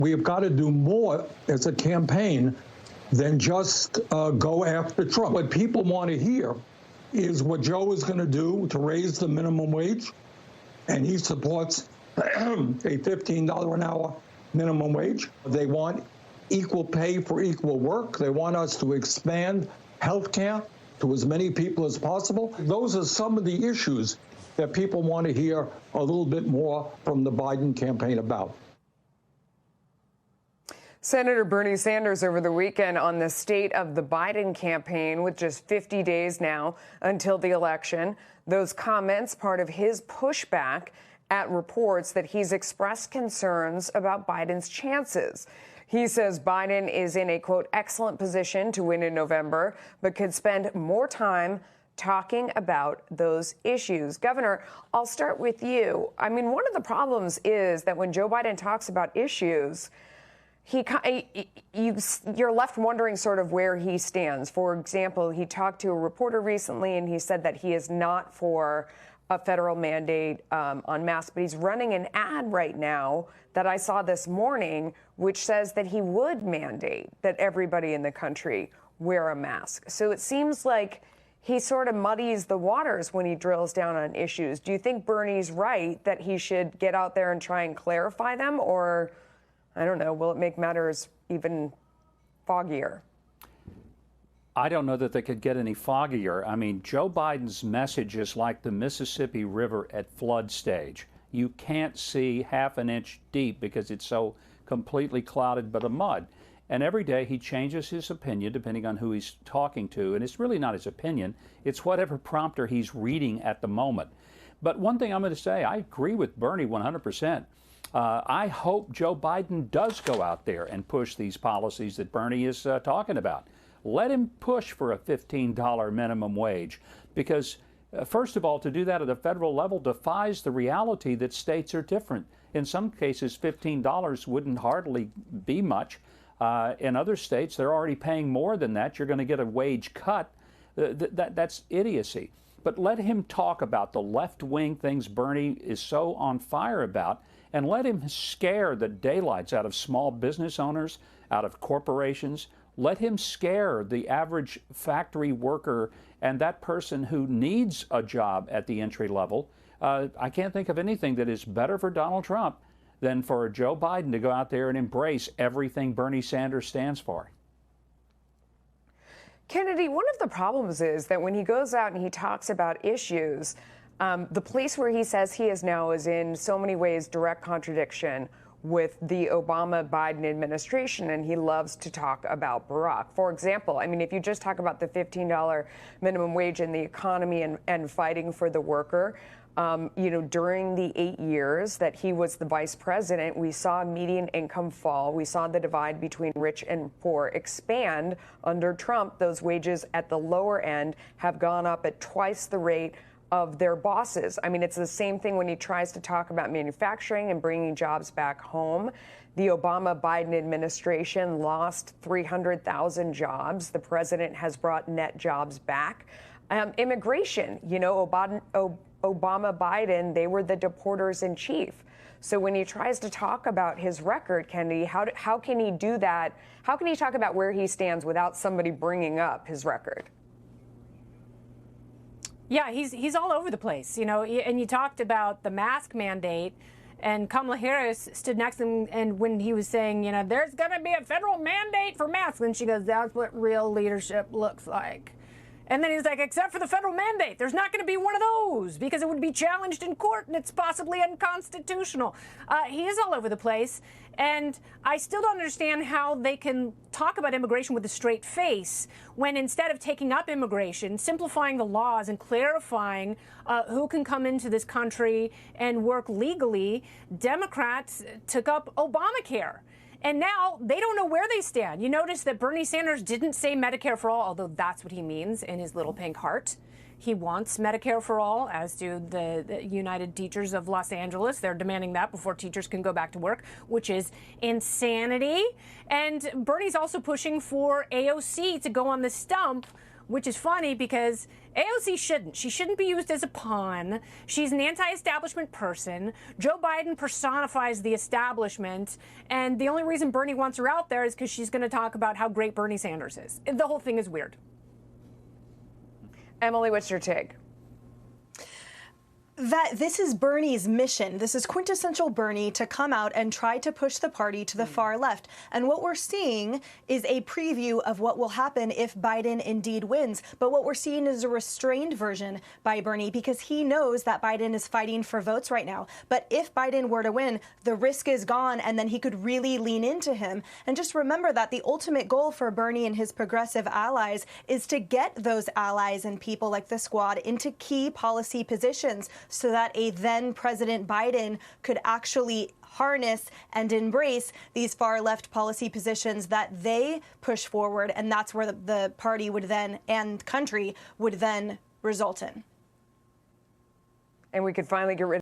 We have got to do more as a campaign than just go after Trump. What people want to hear is what Joe is going to do to raise the minimum wage, and he supports a $15 an hour minimum wage. They want equal pay for equal work. They want us to expand health care to as many people as possible. Those are some of the issues that people want to hear a little bit more from the Biden campaign about. Senator Bernie Sanders over the weekend on the state of the Biden campaign with just 50 days now until the election. Those comments part of his pushback at reports that he's expressed concerns about Biden's chances. He says Biden is in a, quote, excellent position to win in November, but could spend more time talking about those issues. Governor, I'll start with you. I mean, one of the problems is that when Joe Biden talks about issues, you're left wondering sort of where he stands. For example, he talked to a reporter recently and he said that he is not for a federal mandate on masks, but he's running an ad right now that I saw this morning, which says that he would mandate that everybody in the country wear a mask. So it seems like he sort of muddies the waters when he drills down on issues. Do you think Bernie's right that he should get out there and try and clarify them, or I don't know, will it make matters even foggier? I don't know that they could get any foggier. I mean, Joe Biden's message is like the Mississippi River at flood stage. You can't see half an inch deep because it's so completely clouded by the mud. And every day he changes his opinion depending on who he's talking to. And it's really not his opinion. It's whatever prompter he's reading at the moment. But one thing I'm going to say, I agree with Bernie 100%. I hope Joe Biden does go out there and push these policies that Bernie is talking about. Let him push for a $15 minimum wage because, first of all, to do that at a federal level defies the reality that states are different. In some cases, $15 wouldn't hardly be much. In other states, they're already paying more than that. You're going to get a wage cut. That's idiocy. But let him talk about the left-wing things Bernie is so on fire about, and let him scare the daylights out of small business owners, out of corporations. Let him scare the average factory worker and that person who needs a job at the entry level. I can't think of anything that is better for Donald Trump than for Joe Biden to go out there and embrace everything Bernie Sanders stands for. Kennedy, one of the problems is that when he goes out and he talks about issues, the place where he says he is now is in so many ways direct contradiction with the Obama-Biden administration, and he loves to talk about Barack. For example, I mean, if you just talk about the $15 minimum wage and the economy and fighting for the worker, during the 8 years that he was the vice president, we saw median income fall. We saw the divide between rich and poor expand. Under Trump, those wages at the lower end have gone up at twice the rate of their bosses. I mean, it's the same thing when he tries to talk about manufacturing and bringing jobs back home. The Obama-Biden administration lost 300,000 jobs. The president has brought net jobs back. Immigration, Obama-Biden, they were the deporters in chief. So when he tries to talk about his record, Kennedy, how can he do that? How can he talk about where he stands without somebody bringing up his record? Yeah, he's all over the place, and you talked about the mask mandate, and Kamala Harris stood next to him, and when he was saying, there's going to be a federal mandate for masks, and she goes, that's what real leadership looks like. And then he's like, except for the federal mandate, there's not going to be one of those because it would be challenged in court and it's possibly unconstitutional. He is all over the place. And I still don't understand how they can talk about immigration with a straight face when instead of taking up immigration, simplifying the laws and clarifying who can come into this country and work legally, Democrats took up Obamacare. And now they don't know where they stand. You notice that Bernie Sanders didn't say Medicare for all, although that's what he means in his little pink heart. He wants Medicare for all, as do the United Teachers of Los Angeles. They're demanding that before teachers can go back to work, which is insanity. And Bernie's also pushing for AOC to go on the stump, which is funny because AOC shouldn't. She shouldn't be used as a pawn. She's an anti-establishment person. Joe Biden personifies the establishment, and the only reason Bernie wants her out there is because she's going to talk about how great Bernie Sanders is. The whole thing is weird. Emily, what's your take? That this is Bernie's mission. This is quintessential Bernie to come out and try to push the party to the far left. And what we're seeing is a preview of what will happen if Biden indeed wins. But what we're seeing is a restrained version by Bernie because he knows that Biden is fighting for votes right now. But if Biden were to win, the risk is gone and then he could really lean into him. And just remember that the ultimate goal for Bernie and his progressive allies is to get those allies and people like the Squad into key policy positions, so that a then President Biden could actually harness and embrace these far left policy positions that they push forward. And that's where the party would then, and country would then result in. And we could finally get rid